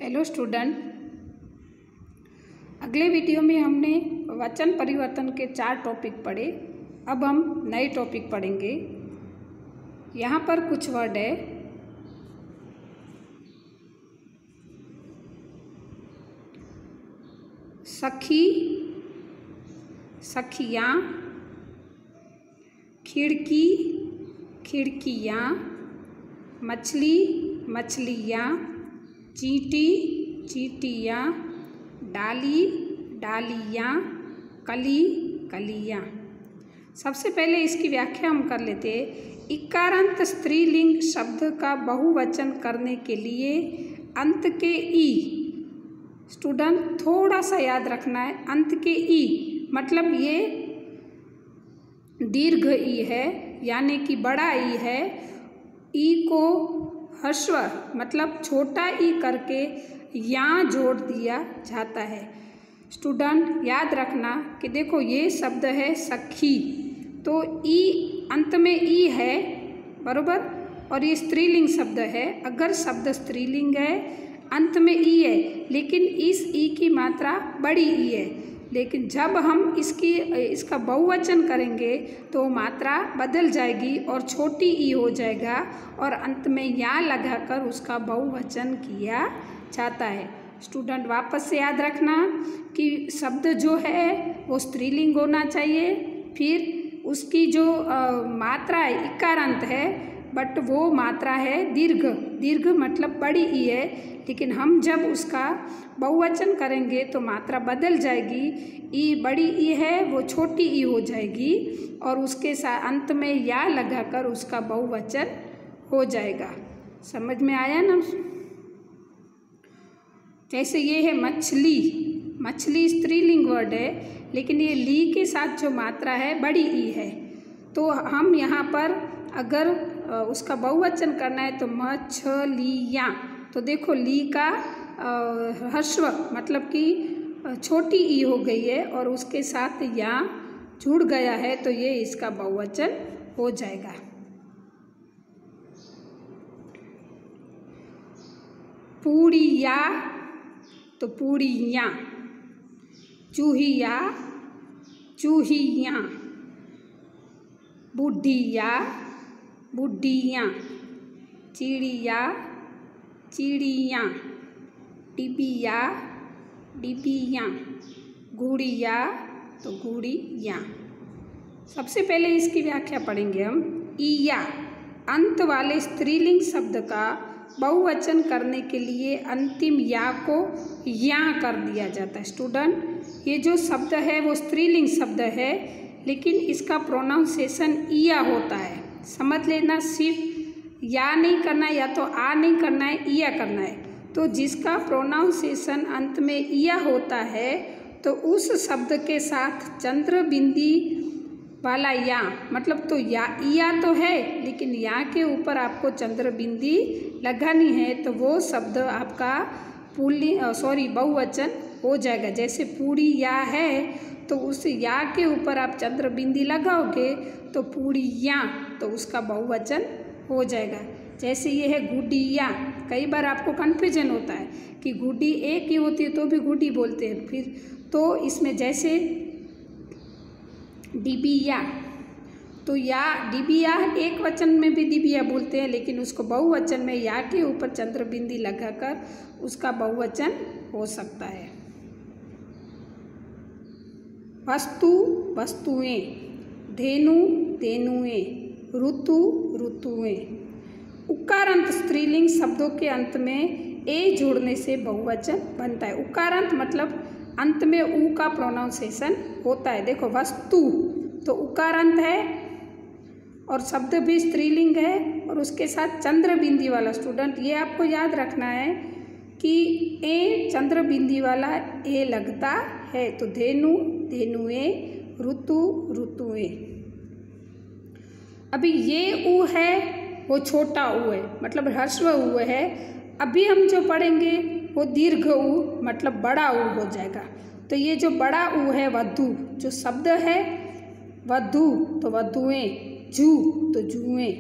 Hello student, अगले video में हमने वचन परिवर्तन के 4 टॉपिक पढ़े। अब हम नए टॉपिक पढ़ेंगे। यहाँ पर कुछ वर्ड है। सखी, सखियाँ, खिड़की, खिड़कियाँ, मछली, मछलियाँ, चींटी, चींटियाँ, डाली, डालियाँ, कली, कलियाँ। सबसे पहले इसकी व्याख्या हम कर लेते हैं। इकारांत स्त्रीलिंग शब्द का बहुवचन करने के लिए अंत के ई, स्टूडेंट थोड़ा सा याद रखना है, अंत के ई मतलब ये दीर्घ ई है, यानी कि बड़ा ई है। ई को ह्रस्व मतलब छोटा ई करके यहाँ जोड़ दिया जाता है। स्टूडेंट याद रखना कि देखो ये शब्द है सखी, तो ई अंत में ई है, बरोबर, और ये स्त्रीलिंग शब्द है। अगर शब्द स्त्रीलिंग है, अंत में ई है, लेकिन इस ई की मात्रा बड़ी ई है, लेकिन जब हम इसका बहुवचन करेंगे तो मात्रा बदल जाएगी और छोटी ई हो जाएगा और अंत में या लगाकर उसका बहुवचन किया जाता है। स्टूडेंट वापस से याद रखना कि शब्द जो है वो स्त्रीलिंग होना चाहिए, फिर उसकी जो मात्रा है इकारांत है, बट वो मात्रा है दीर्घ। दीर्घ मतलब बड़ी ई है, लेकिन हम जब उसका बहुवचन करेंगे तो मात्रा बदल जाएगी। ई बड़ी ई है, वो छोटी ई हो जाएगी और उसके साथ अंत में या लगाकर उसका बहुवचन हो जाएगा। समझ में आया ना? जैसे ये है मछली, मछली स्त्रीलिंग वर्ड है, लेकिन ये ली के साथ जो मात्रा है बड़ी ई है, तो हम यहाँ पर अगर उसका बहुवचन करना है तो मछलियाँ, तो देखो ली का ह्रस्व मतलब कि छोटी ई हो गई है और उसके साथ या जुड़ गया है, तो ये इसका बहुवचन हो जाएगा। पूड़िया तो पूड़ियाँ, चूहिया, चूहियाँ, बुढ़िया, बुढ़ियाँ, चिड़िया, चिड़ियाँ, डिबिया, डिबियाँ, गुड़िया तो गुड़ियाँ। सबसे पहले इसकी व्याख्या पढ़ेंगे हम। ईया अंत वाले स्त्रीलिंग शब्द का बहुवचन करने के लिए अंतिम या को या कर दिया जाता है। स्टूडेंट ये जो शब्द है वो स्त्रीलिंग शब्द है, लेकिन इसका प्रोनाउंसिएशन ईया होता है। समझ लेना, सिर्फ या नहीं करना है, या तो आ नहीं करना है, ईया करना है। तो जिसका प्रोनाउंसिएशन अंत में ईया होता है तो उस शब्द के साथ चंद्र बिंदी वाला या, मतलब तो या ईया तो है, लेकिन या के ऊपर आपको चंद्र बिंदी लगानी है, तो वो शब्द आपका बहुवचन हो जाएगा। जैसे पूड़ी या है, तो उस या के ऊपर आप चंद्र बिंदी लगाओगे तो पूड़ियाँ, तो उसका बहुवचन हो जाएगा। जैसे ये है गुड़िया, कई बार आपको कन्फ्यूजन होता है कि गुड्डी एक ही होती है तो भी गुड्डी बोलते हैं, फिर तो इसमें जैसे डिबिया, तो या डिबिया एक वचन में भी डिबिया बोलते हैं, लेकिन उसको बहुवचन में या के ऊपर चंद्र बिंदी लगाकर उसका बहुवचन हो सकता है। वस्तु, वस्तुएं, धेनु, धेनुएं, ऋतु, ऋतुएं। उकारांत स्त्रीलिंग शब्दों के अंत में ए जोड़ने से बहुवचन बनता है। उकारांत मतलब अंत में ऊ का प्रोनाउंसिएशन होता है। देखो वस्तु तो उकारांत है और शब्द भी स्त्रीलिंग है और उसके साथ चंद्र बिंदी वाला। स्टूडेंट ये आपको याद रखना है कि ए चंद्र बिंदी वाला ए लगता है, तो धेनु, धेनुएं, ऋतु, ऋतुएं। अभी ये ऊ है वो छोटा ऊ है, मतलब ह्रस्व ऊ है। अभी हम जो पढ़ेंगे वो दीर्घ ऊ मतलब बड़ा ऊ हो जाएगा। तो ये जो बड़ा ऊ है वधु, जो शब्द है वधु तो वधुएं, जू तो जुएं।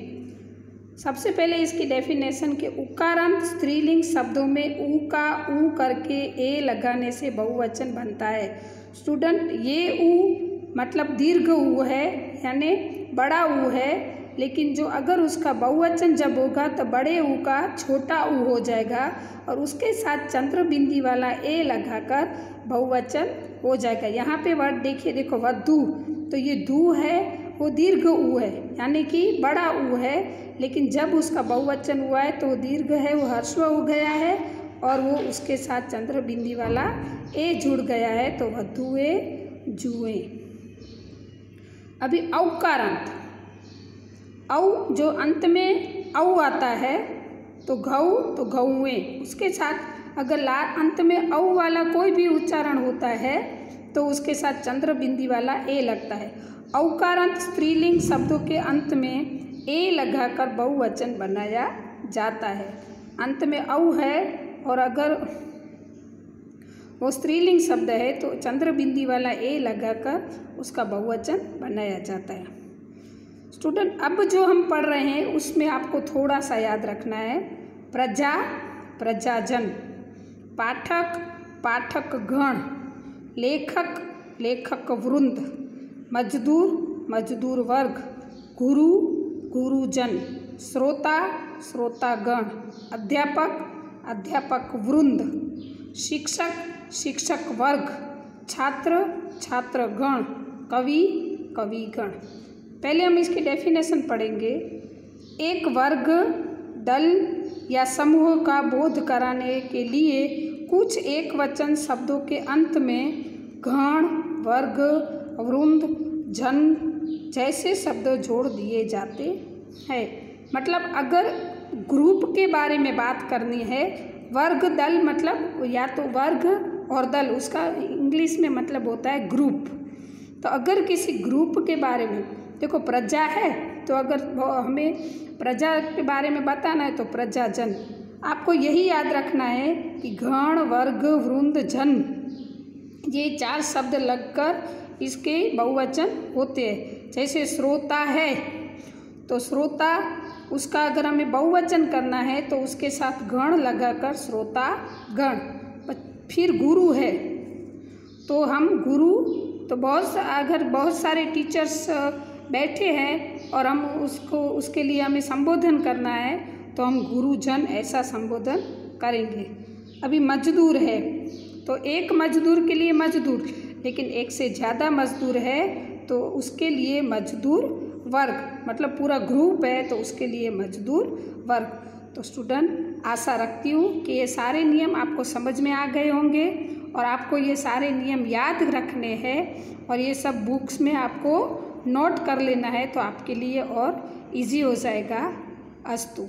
सबसे पहले इसकी डेफिनेशन के उकारांत स्त्रीलिंग शब्दों में ऊ का ऊ करके ए लगाने से बहुवचन बनता है। स्टूडेंट, ये ऊ मतलब दीर्घ ऊ है, यानी बड़ा ऊ है, लेकिन जो अगर उसका बहुवचन जब होगा तो बड़े ऊ का छोटा ऊ हो जाएगा और उसके साथ चंद्र बिंदी वाला ए लगाकर बहुवचन हो जाएगा। यहाँ पे वर्ड देखिए, देखो वधू, तो ये धू है, वो दीर्घ ऊ है, यानी कि बड़ा ऊ है, लेकिन जब उसका बहुवचन हुआ है तो वो दीर्घ है, वो ह्रस्व हो गया है और वो उसके साथ चंद्र बिंदी वाला ए जुड़ गया है, तो वधुए जुए। अभी औकारांत, औ जो अंत में औ आता है तो घऊ तो घऊए, उसके साथ अगर अंत में औ वाला कोई भी उच्चारण होता है तो उसके साथ चंद्र बिंदी वाला ए लगता है। औकारांत स्त्रीलिंग शब्दों के अंत में ए लगाकर बहुवचन बनाया जाता है। अंत में औ है और अगर वो स्त्रीलिंग शब्द है तो चंद्र बिंदी वाला ए लगाकर उसका बहुवचन बनाया जाता है। स्टूडेंट, अब जो हम पढ़ रहे हैं उसमें आपको थोड़ा सा याद रखना है। प्रजा प्रजाजन, पाठक पाठक गण, लेखक लेखक वृंद, मजदूर मजदूर वर्ग, गुरु गुरुजन, श्रोता श्रोतागण, अध्यापक अध्यापक वृंद, शिक्षक शिक्षक वर्ग, छात्र छात्रगण, कवि कविगण। पहले हम इसकी डेफिनेशन पढ़ेंगे। एक वर्ग, दल या समूह का बोध कराने के लिए कुछ एक वचन शब्दों के अंत में गण, वर्ग, वृंद, जन जैसे शब्द जोड़ दिए जाते हैं। मतलब अगर ग्रुप के बारे में बात करनी है, वर्ग दल मतलब या तो वर्ग और दल, उसका इंग्लिश में मतलब होता है ग्रुप। तो अगर किसी ग्रुप के बारे में, देखो प्रजा है तो अगर हमें प्रजा के बारे में बताना है तो प्रजाजन। आपको यही याद रखना है कि गण, वर्ग, वृंद, जन ये 4 शब्द लगकर इसके बहुवचन होते हैं। जैसे श्रोता है तो श्रोता, उसका अगर हमें बहुवचन करना है तो उसके साथ गण लगाकर श्रोता गण। फिर गुरु है तो हम गुरु, तो अगर बहुत सारे टीचर्स बैठे हैं और हम उसके लिए हमें संबोधन करना है तो हम गुरुजन ऐसा संबोधन करेंगे। अभी मजदूर है तो एक मजदूर के लिए मजदूर, लेकिन एक से ज़्यादा मजदूर है तो उसके लिए मजदूर वर्ग, मतलब पूरा ग्रुप है तो उसके लिए मजदूर वर्ग। तो स्टूडेंट, आशा रखती हूँ कि ये सारे नियम आपको समझ में आ गए होंगे और आपको ये सारे नियम याद रखने हैं और ये सब बुक्स में आपको नोट कर लेना है तो आपके लिए और इजी हो जाएगा। अस्तु।